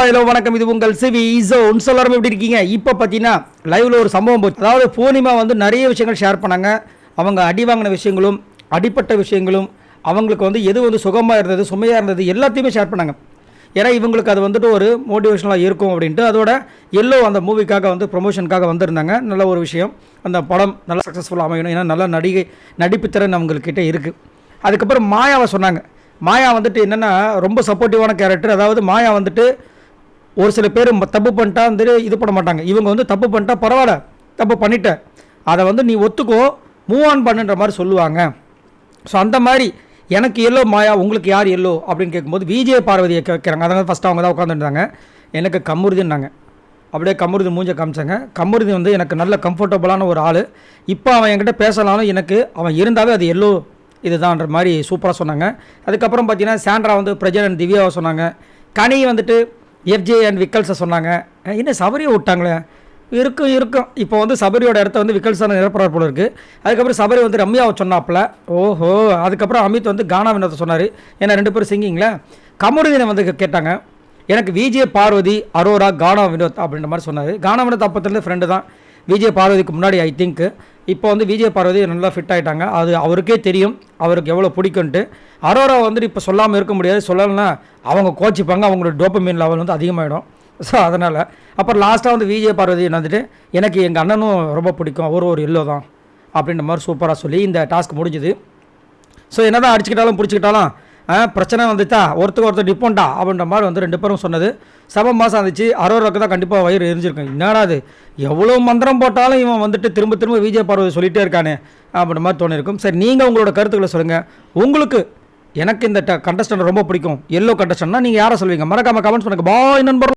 Hello வணக்கம், இது உங்கள் சிவி ஜோன். எல்லாரும் எப்படி இருக்கீங்க? இப்போ பார்த்தீங்கன்னா லைவ்ல ஒரு சம்பவம் போச்சு. அதாவது பூர்ணிமா வந்து நிறைய விஷயங்கள் ஷேர் பண்ணாங்க. அவங்க அடி வாங்கின விஷயங்களும் அடிப்பட்ட விஷயங்களும் அவங்களுக்கு வந்து எது வந்து சுகமாக இருந்தது சுமையாக இருந்தது எல்லாத்தையுமே ஷேர் பண்ணாங்க. ஏன்னா இவங்களுக்கு அது வந்துட்டு ஒரு மோட்டிவேஷனலாக இருக்கும் அப்படின்ட்டு அதோட எல்லோ அந்த மூவிக்காக வந்து ப்ரொமோஷனுக்காக வந்திருந்தாங்க. நல்ல ஒரு விஷயம். அந்த படம் நல்லா சக்ஸஸ்ஃபுல்லாக அமையணும். ஏன்னா நல்ல நடிப்பு திறன் அவங்கக்கிட்ட இருக்குது. அதுக்கப்புறம் மாயாவை சொன்னாங்க. மாயா வந்துட்டு என்னென்னா ரொம்ப சப்போர்ட்டிவான கேரக்டர். அதாவது மாயா வந்துட்டு ஒரு சில பேர் தப்பு பண்ணிட்டா வந்துட்டு இது பண்ண மாட்டாங்க. இவங்க வந்து தப்பு பண்ணிட்டா பரவாயில்ல, தப்பு பண்ணிட்டேன், அதை வந்து நீ ஒத்துக்கோ, மூவ் ஆன் பண்ணுன்ற மாதிரி சொல்லுவாங்க. ஸோ அந்த மாதிரி எனக்கு எல்லோ மாயா, உங்களுக்கு யார் எல்லோ அப்படின்னு கேட்கும்போது விஜய பார்வதியை கேட்குறாங்க. அதாவது ஃபஸ்ட்டு அவங்க தான் உட்காந்துருந்தாங்க. எனக்கு கம்முறுதின்னாங்க. அப்படியே கம்முறுதி மூஞ்ச காமிச்சாங்க. கம்முறுதி வந்து எனக்கு நல்ல கம்ஃபர்டபுளான ஒரு ஆள். இப்போ அவன் என்கிட்ட பேசலாலும் எனக்கு அவன் இருந்தாவே அது எல்லோ இதுதான்ற மாதிரி சூப்பராக சொன்னாங்க. அதுக்கப்புறம் பார்த்தீங்கன்னா சாண்ட்ரா வந்து பிரஜன் அண்ட் திவ்யாவை சொன்னாங்க. கனி வந்துட்டு எஃப்ஜே அண்ட் விக்கல்ஸை சொன்னாங்க. என்ன சபரியை விட்டாங்களே, இருக்கும் இப்போ வந்து சபரியோட இடத்த வந்து விக்கல்ஸான நிரப்புறார் போல இருக்குது. அதுக்கப்புறம் சபரி வந்து ரம்யாவை சொன்னாப்புல. ஓஹோ. அதுக்கப்புறம் அமித் வந்து கானா வினோத்தை சொன்னார். ஏன்னா 2 பேரும் சிங்கிங்களே. கமருதீனை வந்து கேட்டாங்க. எனக்கு விஜய பார்வதி, அரோரா, கானா வினோத் அப்படின்ற மாதிரி சொன்னார். கானா வினோத் அப்பத்துலேருந்து ஃப்ரெண்டு தான். விஜய பார்வதிக்கு முன்னாடி ஐ திங்க். இப்போ வந்து விஜய பார்வதி நல்லா ஃபிட் ஆகிட்டாங்க. அது அவருக்கே தெரியும் அவருக்கு எவ்வளோ பிடிக்குன்ட்டு. அரோரா வந்துட்டு இப்போ சொல்லாமல் இருக்க முடியாது. சொல்லலைன்னா அவங்க கோச்சிப்பாங்க, அவங்களோட டோப்பமீன் லெவல் வந்து அதிகமாகிடும். ஸோ அதனால் அப்புறம் லாஸ்ட்டாக வந்து விஜய பார்வதி வந்துட்டு எனக்கு எங்கள் அண்ணனும் ரொம்ப பிடிக்கும், அவரும் ஒரு எல்லோ தான் அப்படின்ற மாதிரி சூப்பராக சொல்லி இந்த டாஸ்க் முடிஞ்சுது. ஸோ என்ன தான் அடிச்சுக்கிட்டாலும் பிடிச்சிக்கிட்டாலும் பிரச்சனை வந்துட்டா ஒருத்தர் டிப்போண்டா அப்படின்ற மாதிரி வந்து 2 பேரும் சொன்னது சம மாதம் இருந்துச்சு. அரோராவுக்கு தான் கண்டிப்பாக வயிறு எரிஞ்சிருக்கும். என்னடா அது, எவ்வளோ மந்திரம் போட்டாலும் இவன் வந்துட்டு திரும்ப விஜய பார்வதி சொல்லிகிட்டே இருக்கானே அப்படின்ற மாதிரி தோணிருக்கும். சரி, நீங்கள் உங்களோட கருத்துக்களை சொல்லுங்கள். உங்களுக்கு எனக்கு இந்த கண்டஸ்டன்ட் ரொம்ப பிடிக்கும், எல்லோ கண்டஸ்டன்ட்னா நீங்கள் யாரை சொல்வீங்க? மறக்காமல் கமெண்ட்ஸ் பண்ணுங்கள். பாய் நண்பர்.